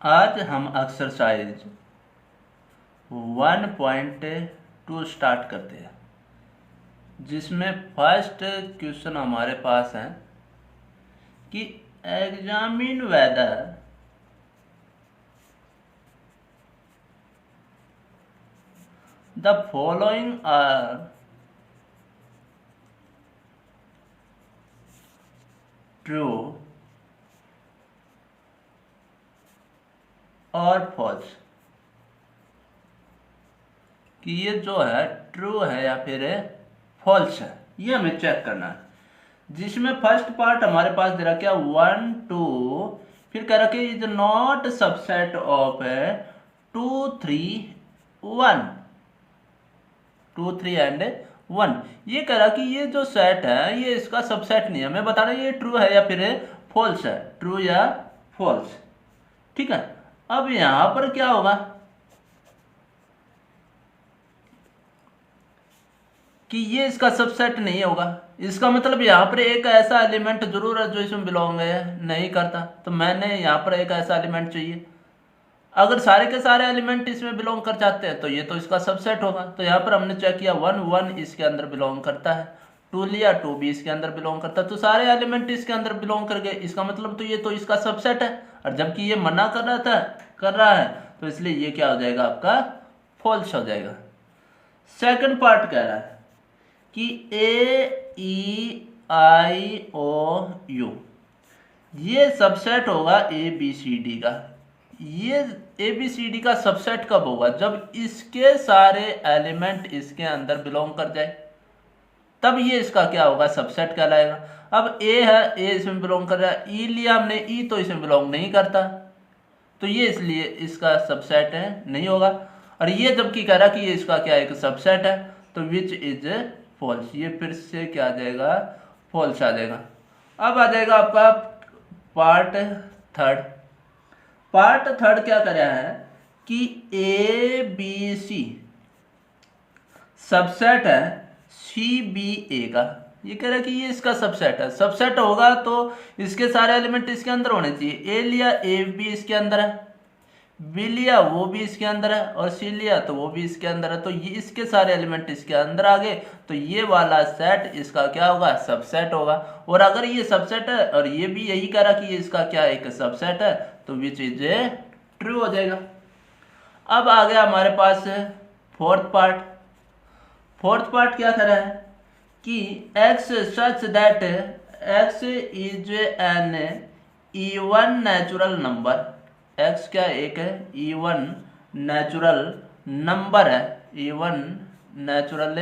आज हम exercise 1.2 start करते हैं, जिसमें फर्स्ट क्वेश्चन हमारे पास है कि examine whether the following are true और फॉल्स, कि ये जो है ट्रू है या फिर फॉल्स है, ये हमें चेक करना है। जिसमें फर्स्ट पार्ट हमारे पास दे रखा है 1 2, फिर कह रखे is not subset of 2 3 1 2 3 and 1। ये कह रहा कि ये जो सेट है ये इसका सबसेट नहीं है, हमें बता रहा है ये ट्रू है या फिर फॉल्स है, ट्रू या फॉल्स। ठीक है, अब यहां पर क्या होगा कि ये इसका सबसेट नहीं होगा। इसका मतलब यहाँ पर एक ऐसा एलिमेंट जरूर है जो इसमें बिलोंग है, नहीं करता, तो मैंने यहाँ पर एक ऐसा एलिमेंट चाहिए। अगर सारे के सारे एलिमेंट इसमें बिलोंग कर जाते हैं तो ये तो इसका सबसेट होगा। तो यहाँ पर हमने चेक किया 1 1 इसके अंदर बिलोंग करता है, 2 लिया 2 भी इसके अंदर बिलोंग करता है, तो सारे एलिमेंट इसके अंदर बिलोंग कर गए। इसका मतलब तो ये तो इसका सबसेट है, और जबकि ये मना कर रहा है तो इसलिए ये क्या हो जाएगा, आपका फॉल्स हो जाएगा। सेकंड पार्ट कह रहा है कि AEIOU ये सबसेट होगा ABCD का। ये ABCD का सबसेट कब होगा, जब इसके सारे एलिमेंट इसके अंदर बिलोंग कर जाए, तब ये इसका क्या होगा, सबसेट कहलाएगा। अब A है, A इसमें बिलोंग कर रहा है, E लिया हमने, E तो इसमें बिलोंग नहीं करता, तो ये इसलिए इसका सबसेट है, नहीं होगा। और ये जबकि कह रहा कि ये इसका क्या एक सबसेट है, तो विच इज फॉल्स, ये फिर से क्या आ जाएगा, फॉल्स आ जाएगा। अब आ जाएगा आपका पार्ट थर्ड। पार्ट थर्ड क्या कर रहा है कि ABC सबसेट है CBA का। ये कह रहा है कि ये इसका सबसेट है, सबसेट होगा तो इसके सारे एलिमेंट इसके अंदर होने चाहिए। A लिया, A भी इसके अंदर है, B लिया वो भी इसके अंदर है, और C लिया तो वो भी इसके अंदर है, तो ये इसके सारे एलिमेंट इसके अंदर आ गए, तो ये वाला सेट इसका क्या होगा, सबसेट होगा। और अगर ये सबसेट है और ये भी यही कह रहा कि ये इसका क्या एक सबसेट है, तो विच इज ट्रू हो जाएगा। अब आ गया हमारे पास फोर्थ पार्ट। फोर्थ पार्ट क्या कर रहा है कि x such that x is an even natural number. x क्या एक है, इवन नेचुरल नंबर है, इवन नेचुरल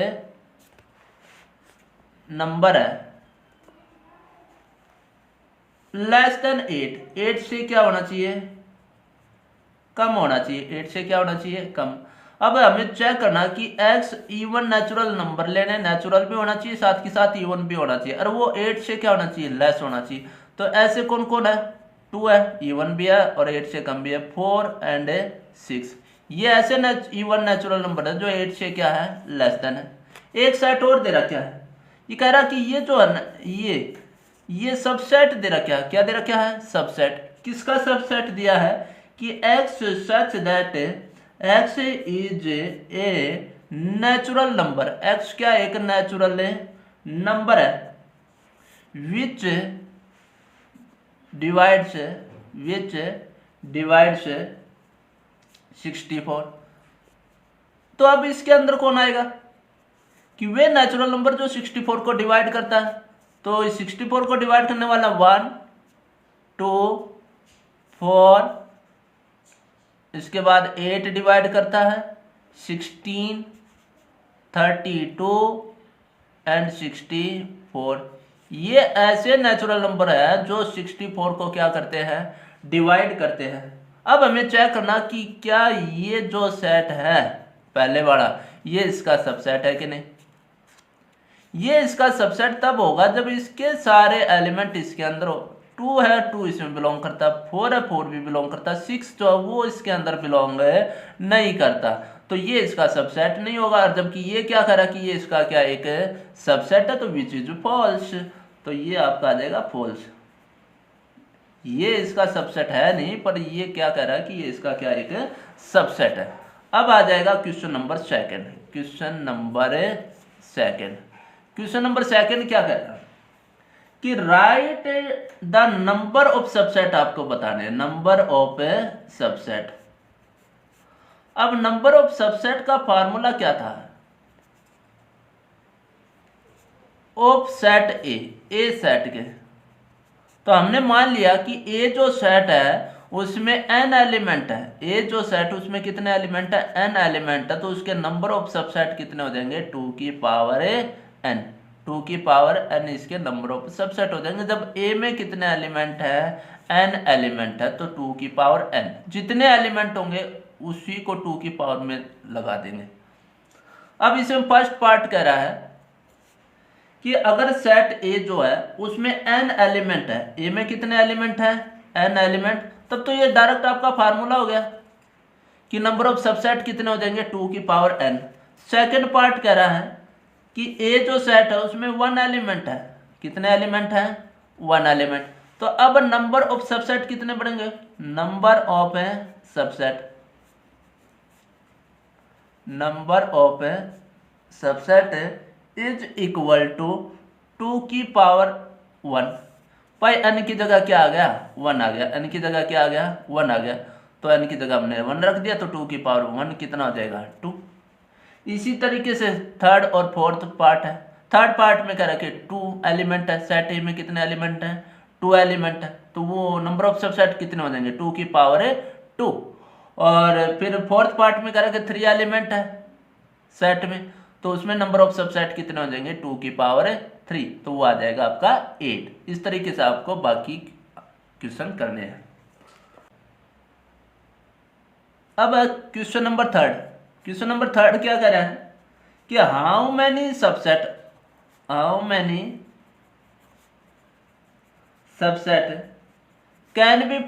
नंबर है, लेस देन 8, 8 से क्या होना चाहिए, कम होना चाहिए, 8 से क्या होना चाहिए, कम। अब हमें चेक करना कि x इवन नेचुरल नंबर लेने, नेचुरल भी होना चाहिए साथ के साथ इवन भी होना चाहिए, और वो 8 से क्या होना चाहिए, लेस होना चाहिए। तो ऐसे कौन कौन है, 2 है, इवन भी है और 8 से कम भी है, 4 एंड 6। ये ऐसे इवन नेचुरल नंबर है जो 8 से क्या है, लेस देन है। एक सेट और दे रखा है, ये कह रहा कि ये जो है ना, ये सबसेट दे रखा है, क्या दे रखा है, सबसेट। किसका सबसेट दिया है कि x such that x is a natural number, x क्या एक नेचुरल नंबर है, विच डिवाइड्स 64। तो अब इसके अंदर कौन आएगा कि वे नेचुरल नंबर जो 64 को डिवाइड करता है, तो 64 को डिवाइड करने वाला 1 2 4, इसके बाद 8 डिवाइड करता है 16 32 एंड 64। ये ऐसे नेचुरल नंबर है जो 64 को क्या करते हैं, डिवाइड करते हैं। अब हमें चेक करना कि क्या ये जो सेट है पहले वाला, ये इसका सबसेट है कि नहीं। ये इसका सबसेट तब होगा जब इसके सारे एलिमेंट इसके अंदर हो। 2 है, 2 इसमें बिलोंग करता है, 4 है, 4 भी बिलोंग करता है, 6 जो है वो इसके अंदर बिलोंग नहीं करता, तो ये इसका सबसेट नहीं होगा। और जबकि ये क्या करा कि ये इसका क्या एक सबसेट है, तो विच इज फॉल्स, तो ये आपका आ जाएगा फॉल्स। ये इसका सबसेट है नहीं, पर ये क्या कह रहा है कि ये इसका क्या एक सबसेट है। अब आ जाएगा question number second. Question number second क्या कह रहा है कि right the number of subset आपको बताने, नंबर ऑफ सबसेट। अब नंबर ऑफ सबसेट का फार्मूला क्या था, ऑफ सेट ए सेट के। तो हमने मान लिया कि ए जो सेट है उसमें n एलिमेंट है, ए जो सेट उसमें कितने एलिमेंट है, n एलिमेंट है, तो उसके नंबर ऑफ सबसेट कितने हो जाएंगे, 2 की पावर n, 2 की पावर n इसके नंबर ऑफ सबसेट हो जाएंगे। जब ए में कितने एलिमेंट है, n एलिमेंट है, तो 2 की पावर n, जितने एलिमेंट होंगे उसी को 2 की पावर में लगा देंगे। अब इसमें फर्स्ट पार्ट कह रहा है कि अगर सेट ए जो है उसमें n एलिमेंट है, ए में कितने एलिमेंट है, n एलिमेंट, तब तो ये डायरेक्ट आपका फार्मूला हो गया कि नंबर ऑफ सबसेट कितने हो जाएंगे, 2 की पावर n। सेकंड पार्ट कह रहा है कि ए जो सेट है उसमें 1 एलिमेंट है, कितने एलिमेंट है, 1 एलिमेंट। तो अब नंबर ऑफ सबसेट कितने बढ़ेंगे, number of subset, number of subset is equal to 2 की पावर 1। भाई n की जगह क्या आ गया, 1 आ गया, n की जगह क्या आ गया, 1 आ गया, तो n की जगह हमने 1 रख दिया, तो 2 की पावर 1 कितना हो जाएगा, 2। इसी तरीके से थर्ड और फोर्थ पार्ट है। थर्ड पार्ट में कह रहा है कि 2 एलिमेंट है, सेट ए में कितने एलिमेंट है, 2 एलिमेंट है, तो वो नंबर ऑफ सबसेट कितने हो जाएंगे, 2 की पावर 2। और फिर फोर्थ पार्ट में कह रहा है कि 3 एलिमेंट है सेट में, तो उसमें नंबर ऑफ सबसेट कितने हो जाएंगे, 2 की पावर 3, तो वो आ जाएगा आपका 8। इस तरीके से आपको बाकी क्वेश्चन करने हैं। अब question number third, question number third क्या कह रहा है कि how many subset can be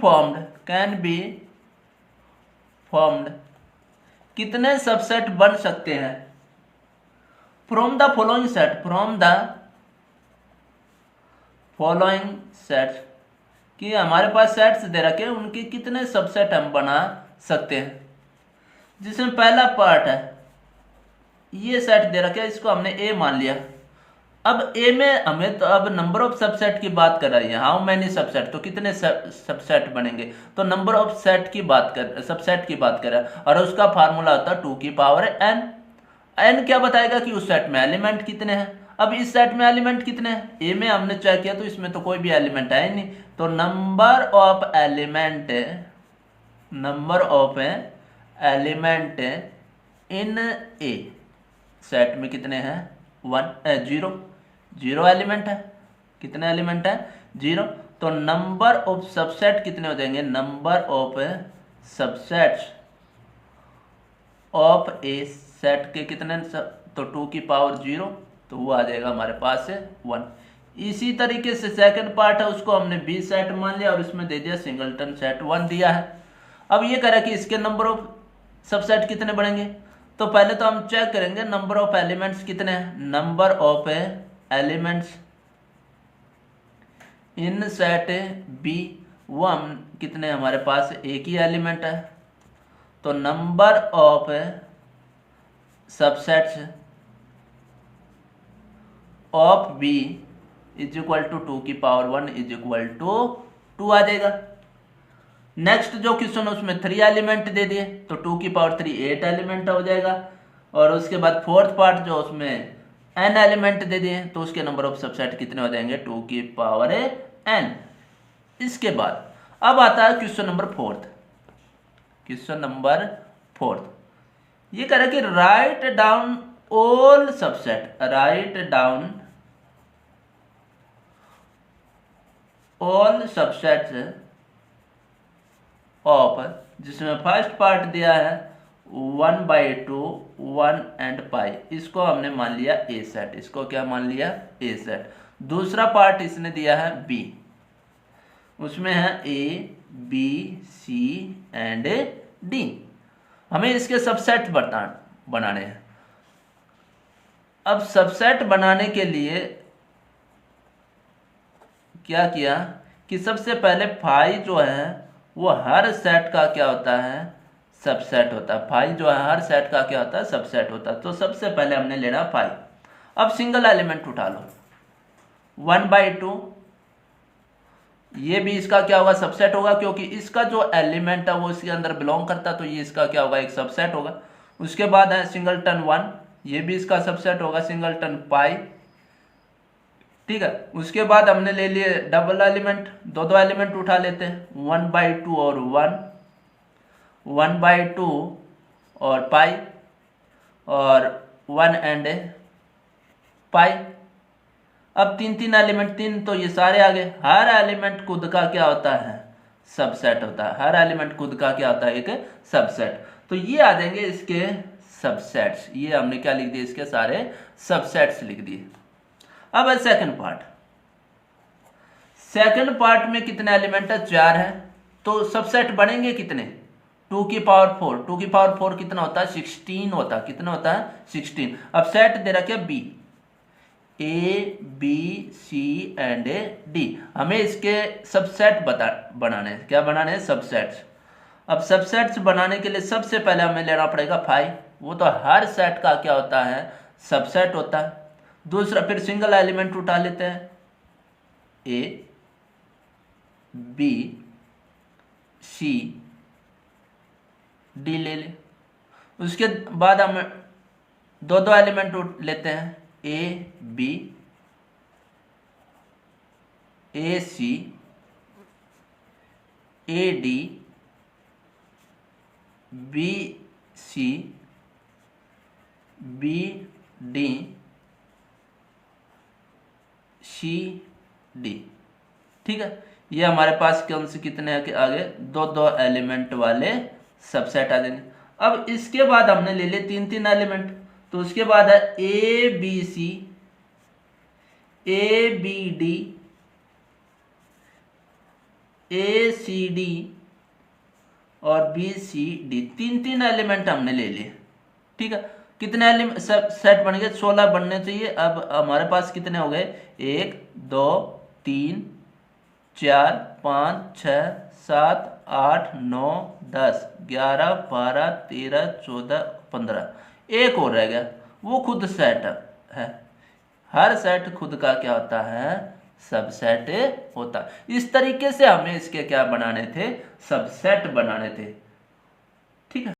formed, कितने सबसेट बन सकते हैं, फ्रॉम द फॉलोइंग सेट, कि हमारे पास सेट्स दे रखे हैं, उनके कितने सबसेट हम बना सकते हैं। जिसमें पहला पार्ट है, ये सेट दे रखे हैं, इसको हमने ए मान लिया। अब ए में हमें तो अब नंबर ऑफ सबसेट की बात कर रही है, हाउ मैनी सबसेट, तो कितने सबसेट बनेंगे, तो नंबर ऑफ सबसेट की बात कर रहा है, और उसका फार्मूला होता है 2 की पावर n। n क्या बताएगा कि उस सेट में एलिमेंट कितने हैं। अब इस सेट में एलिमेंट कितने हैं, ए में हमने चेक किया तो इसमें तो कोई भी एलिमेंट है ही नहीं, तो number of element in A set में कितने हैं, 0 एलिमेंट है, कितने एलिमेंट है, 0। तो नंबर ऑफ सबसेट कितने हो जाएंगे, number of subsets of A set के कितने, तो 2 की पावर 0, तो वो आ जाएगा हमारे पास 1। इसी तरीके से सेकंड पार्ट है, उसको हमने बी सेट मान लिया और इसमें दे दिया सिंगलटन सेट 1 दिया है। अब ये कह रहा है कि इसके नंबर ऑफ सबसेट कितने बढ़ेंगे, तो पहले तो हम चेक करेंगे नंबर ऑफ एलिमेंट्स कितने हैं, number of elements in set B, वो हम कितने, हमारे पास एक ही एलिमेंट है, तो number of subsets of B is equal to 2 की पावर 1 इज इक्वल टू 2 आ जाएगा। नेक्स्ट जो क्वेश्चन उसमें 3 एलिमेंट दे दिए, तो 2 की पावर 3 8 एलिमेंट हो जाएगा। और उसके बाद फोर्थ पार्ट जो उसमें n एलिमेंट दे दिए, तो उसके नंबर ऑफ सबसेट कितने हो जाएंगे, 2 की पावर n। इसके बाद अब आता है question number fourth. Question number fourth ये कह रहा है कि write down all subset, write down all subsets of, जिसमें फर्स्ट पार्ट दिया है 1/2 1 एंड पाई, इसको हमने मान लिया ए सेट, इसको क्या मान लिया, ए सेट। दूसरा पार्ट इसने दिया है बी, उसमें है A B C and D. हमें इसके सबसेट बनाने हैं। अब सबसेट बनाने के लिए क्या किया कि सबसे पहले फाई जो है वो हर सेट का क्या होता है, सबसेट होता है। फाई जो है हर सेट का क्या होता है, सबसेट होता है। तो सबसे पहले हमने लेना फाई। अब सिंगल एलिमेंट उठा लो, 1/2, ये भी इसका क्या होगा, सबसेट होगा, क्योंकि इसका जो एलिमेंट है वो इसके अंदर बिलोंग करता है, तो ये इसका क्या होगा, एक सबसेट होगा। उसके बाद है सिंगलटन 1, ये भी इसका सबसेट होगा, सिंगलटन पाई, ठीक है। उसके बाद हमने ले लिए डबल एलिमेंट, दो एलिमेंट उठा लेते हैं, 1/2 और 1/2 और पाई, और 1 एंड पाई। अब तीन एलिमेंट, तीन तो ये सारे आ गए। हर एलिमेंट खुद का क्या होता है, सबसेट होता है। हर एलिमेंट खुद का क्या होता है, एक सबसेट। तो ये आ जाएंगे इसके सबसेट्स। ये हमने क्या लिख दिए, इसके सारे सबसेट्स लिख दिए। अब है सेकंड पार्ट। सेकंड पार्ट में कितने एलिमेंट है, 4 है। तो सबसेट बनेंगे कितने, 2 की पावर 4। 2 की पावर 4 कितना होता है, 16 होता है। कितना होता है, 16। अब सेट दे रखे B, A B C and D. हमें इसके सबसेट बनाने हैं। क्या बनाने हैं, सबसेट्स। अब सबसेट्स बनाने के लिए सबसे पहले हमें लेना पड़ेगा फाई, वो तो हर सेट का क्या होता है, सबसेट होता है। दूसरा फिर सिंगल एलिमेंट उठा लेते हैं, ए बी सी डी ले ले। उसके बाद हम दो एलिमेंट लेते हैं, A B A C A D B C B D C D, ठीक है। ये हमारे पास कौन से कितने आगे, दो एलिमेंट वाले सबसेट आ जाएंगे। अब इसके बाद हमने ले लिए तीन एलिमेंट। तो उसके बाद है A B C A B D A C D और बी सी डी। तीन एलिमेंट हमने ले लिए, ठीक है। कितने एलिमेंट सेट बन गए, 16 बनने चाहिए। अब हमारे पास कितने हो गए, 1 2 3 4 5 6 7 8 9 10 11 12 13 14 15। एक और रह गया, वो खुद सेट है। हर सेट खुद का क्या होता है, सबसेट होता है। इस तरीके से हमें इसके क्या बनाने थे, सबसेट बनाने थे, ठीक है।